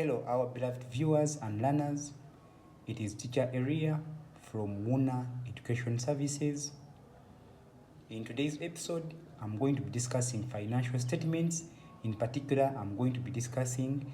Hello, our beloved viewers and learners. It is teacher Eria from Wuna Education Services. In today's episode, I'm going to be discussing financial statements. In particular, I'm going to be discussing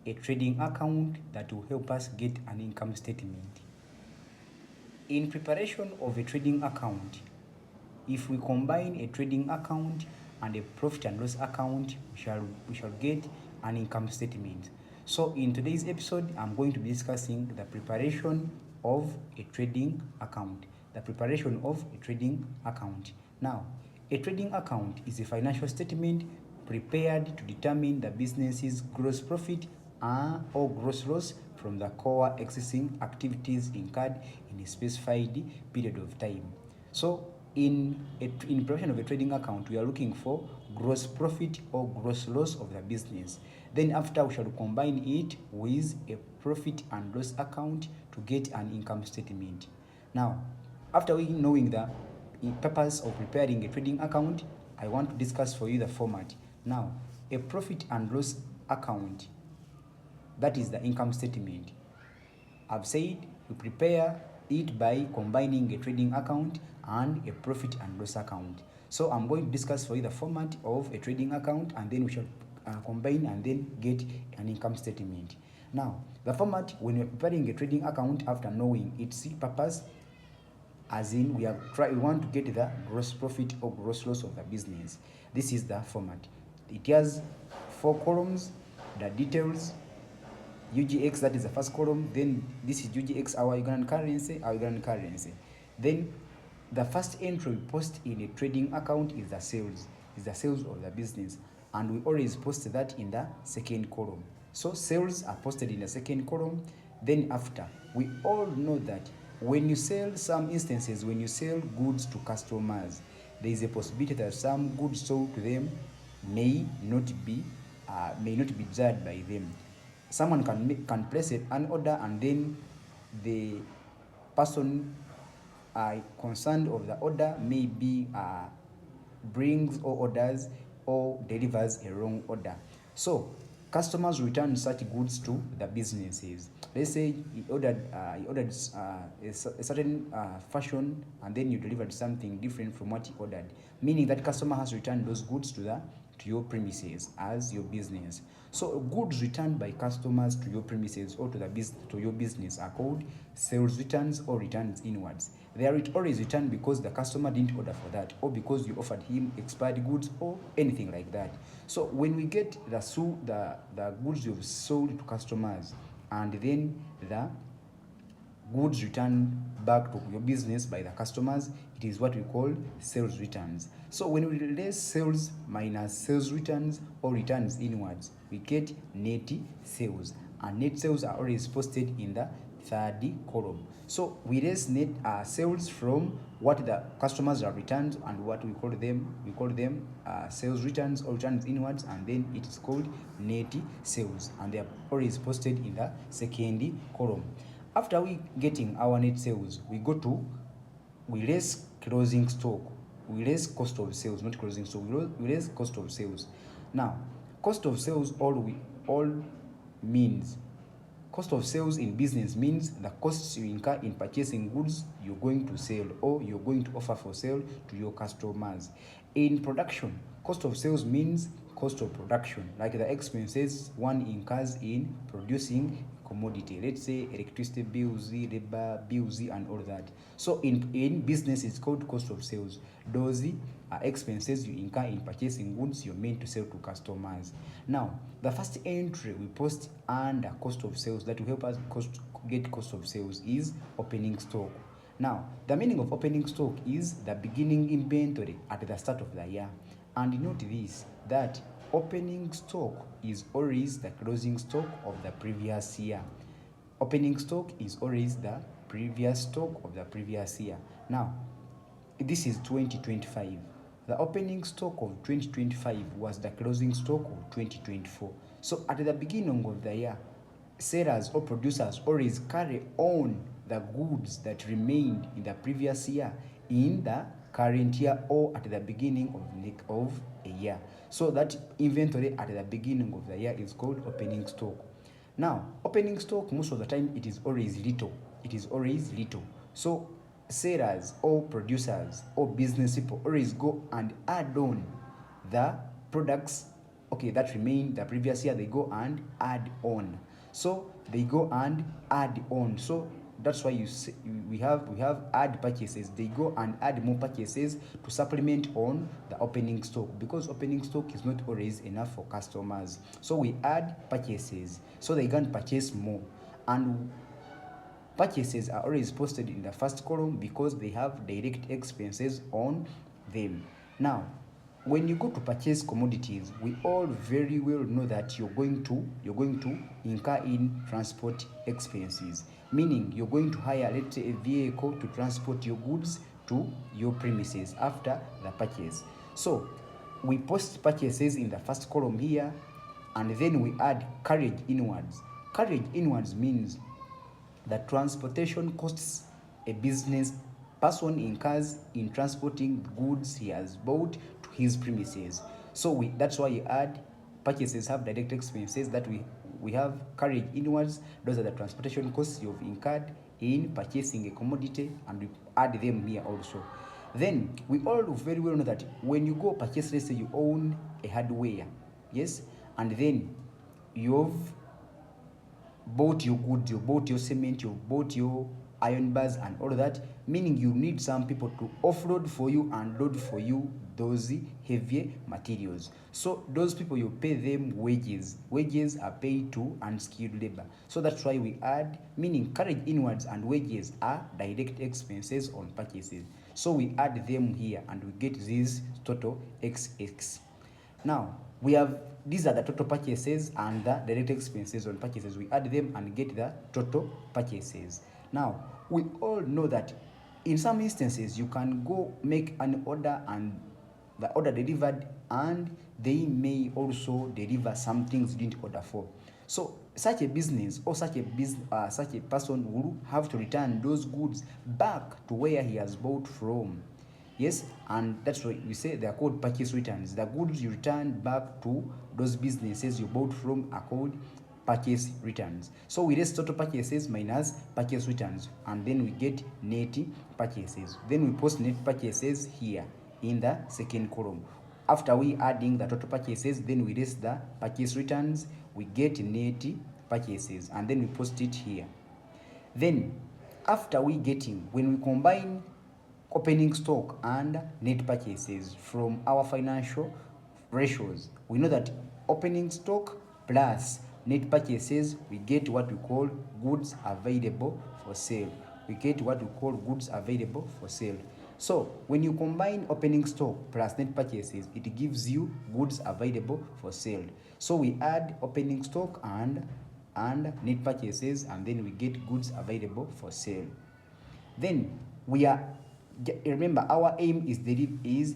a trading account that will help us get an income statement. In preparation of a trading account, if we combine a trading account and a profit and loss account, we shall get an income statement. So in today's episode, I'm going to be discussing the preparation of a trading account. Now, a trading account is a financial statement prepared to determine the business's gross profit or gross loss from the core existing activities incurred in a specified period of time. So in preparation of a trading account, we are looking for gross profit or gross loss of the business. Then after, we shall combine it with a profit and loss account to get an income statement. Now, after we knowing the purpose of preparing a trading account, I want to discuss for you the format. Now, a profit and loss account, that is the income statement. I've said we prepare it by combining a trading account and a profit and loss account. So I'm going to discuss for you the format of a trading account, and then we shall combine and then get an income statement. Now, the format when we're preparing a trading account after knowing its purpose, as in we want to get the gross profit or gross loss of the business. This is the format. It has 4 columns: the details, UGX, that is the first column. Then this is UGX, our Ugandan currency. Then the first entry we post in a trading account is the sales of the business, and we always post that in the second column. So sales are posted in the second column. Then after, we all know that when you sell, some instances when you sell goods to customers, there is a possibility that some goods sold to them may not be desired by them. Someone can place an order, and then the person concerned of the order maybe brings or orders or delivers a wrong order. So customers return such goods to the businesses. Let's say he ordered a certain fashion, and then you delivered something different from what he ordered, meaning that customer has returned those goods to your premises as your business. So goods returned by customers to your premises or to your business are called sales returns or returns inwards. They are always returned because the customer didn't order for that, or because you offered him expired goods or anything like that. So when we get the goods you've sold to customers, and then the goods returned back to your business by the customers, it is what we call sales returns. So when we replace sales minus sales returns or returns inwards, we get net sales, and net sales are always posted in the third column. So we raise net sales from what the customers have returned, and what we call them sales returns or returns inwards, and then it is called net sales, and they are always posted in the second column. After we getting our net sales, we raise closing stock. We raise cost of sales, not closing stock. We raise cost of sales. Now, cost of sales means cost of sales in business means the costs you incur in purchasing goods you're going to sell or you're going to offer for sale to your customers. In production, cost of sales means cost of production, like the expenses one incurs in producing commodity. Let's say electricity bills, labor bills, and all that. So in business, it's called cost of sales. Those are expenses you incur in purchasing goods you're meant to sell to customers. Now, the first entry we post under cost of sales that will help us get cost of sales is opening stock. Now, the meaning of opening stock is the beginning inventory at the start of the year. And note this, that opening stock is always the closing stock of the previous year. Opening stock is always the previous stock of the previous year. Now, this is 2025. The opening stock of 2025 was the closing stock of 2024. So at the beginning of the year, sellers or producers always carry on the goods that remained in the previous year in the current year or at the beginning of a year. So that inventory at the beginning of the year is called opening stock. Now, opening stock, most of the time, it is always little. So sellers or producers or business people always go and add on the products, okay, that remain the previous year. They go and add on. So they go and add on. So that's why you see, we have add purchases. They go and add more purchases to supplement on the opening stock, because opening stock is not always enough for customers. So we add purchases so they can purchase more. And purchases are always posted in the first column because they have direct expenses on them. Now, when you go to purchase commodities, we all very well know that you're going to incur in transport expenses, meaning you're going to hire, let's say, a vehicle to transport your goods to your premises after the purchase. So we post purchases in the first column here, and then we add carriage inwards. Carriage inwards means the transportation costs a business person incurs in transporting the goods he has bought to his premises. So that's why you add purchases have direct expenses that we have carriage inwards. Those are the transportation costs you've incurred in purchasing a commodity, and we add them here also. Then we all very well know that when you go purchase, let's say you own a hardware, yes, and then you've bought your goods, you bought your cement, you bought your iron bars and all of that, meaning you need some people to offload for you and load for you those heavier materials. So those people, you pay them wages. Wages are paid to unskilled labor. So that's why we add, meaning carriage inwards and wages are direct expenses on purchases. So we add them here and we get this total XX. Now, we have, these are the total purchases and the direct expenses on purchases. We add them and get the total purchases. Now, we all know that in some instances, you can go make an order and the order delivered, and they may also deliver some things you didn't order for. So such a business or such a person will have to return those goods back to where he has bought from. Yes, and that's why we say they are called purchase returns. The goods you return back to those businesses you bought from are called purchase returns. So we raise total purchases minus purchase returns, and then we get net purchases. Then we post net purchases here in the second column. After we adding the total purchases, then we raise the purchase returns, we get net purchases, and then we post it here. Then after when we combine opening stock and net purchases from our financial ratios, we know that opening stock plus net purchases, we get what we call goods available for sale. So when you combine opening stock plus net purchases, it gives you goods available for sale. So we add opening stock and net purchases, and then we get goods available for sale. Then remember, our aim is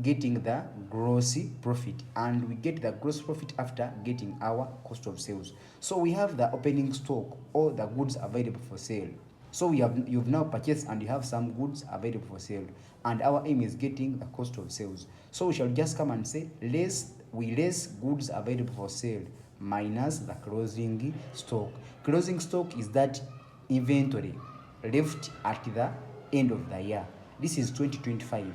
getting the gross profit, and we get the gross profit after getting our cost of sales. So we have the opening stock or the goods available for sale. So you've now purchased and you have some goods available for sale, and our aim is getting the cost of sales. So we shall just come and say less goods available for sale minus the closing stock. Closing stock is that inventory left at the end of the year. This is 2025.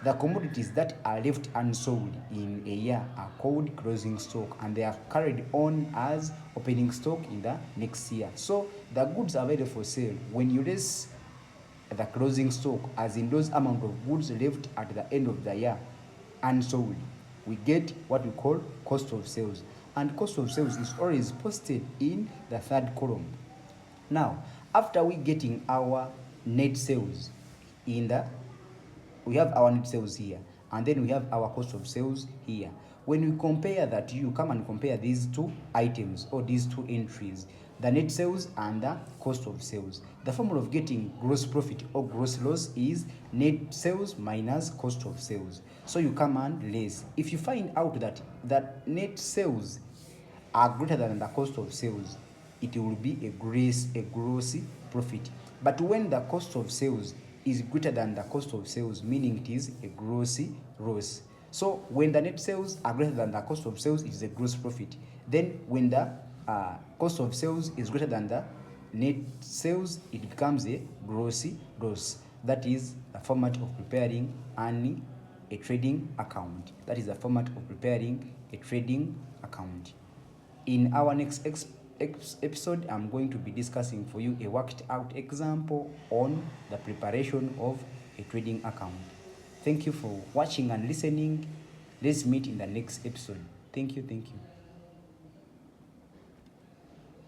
The commodities that are left unsold in a year are called closing stock, and they are carried on as opening stock in the next year. So the goods available for sale, when you less the closing stock, as in those amount of goods left at the end of the year unsold, we get what we call cost of sales. And cost of sales is always posted in the third column. Now, after we getting our net sales we have our net sales here, and then we have our cost of sales here. When we compare that, you come and compare these two items or these two entries, the net sales and the cost of sales. The formula of getting gross profit or gross loss is net sales minus cost of sales. So you come and less. If you find out that net sales are greater than the cost of sales, it will be a gross profit. But when the cost of sales is greater than the cost of sales, meaning it is a gross loss. So when the net sales are greater than the cost of sales, it is a gross profit. Then when the cost of sales is greater than the net sales, it becomes a gross loss. That is a format of preparing a trading account. That is the format of preparing a trading account. In our next episode, I'm going to be discussing for you a worked out example on the preparation of a trading account. Thank you for watching and listening. Let's meet in the next episode. Thank you.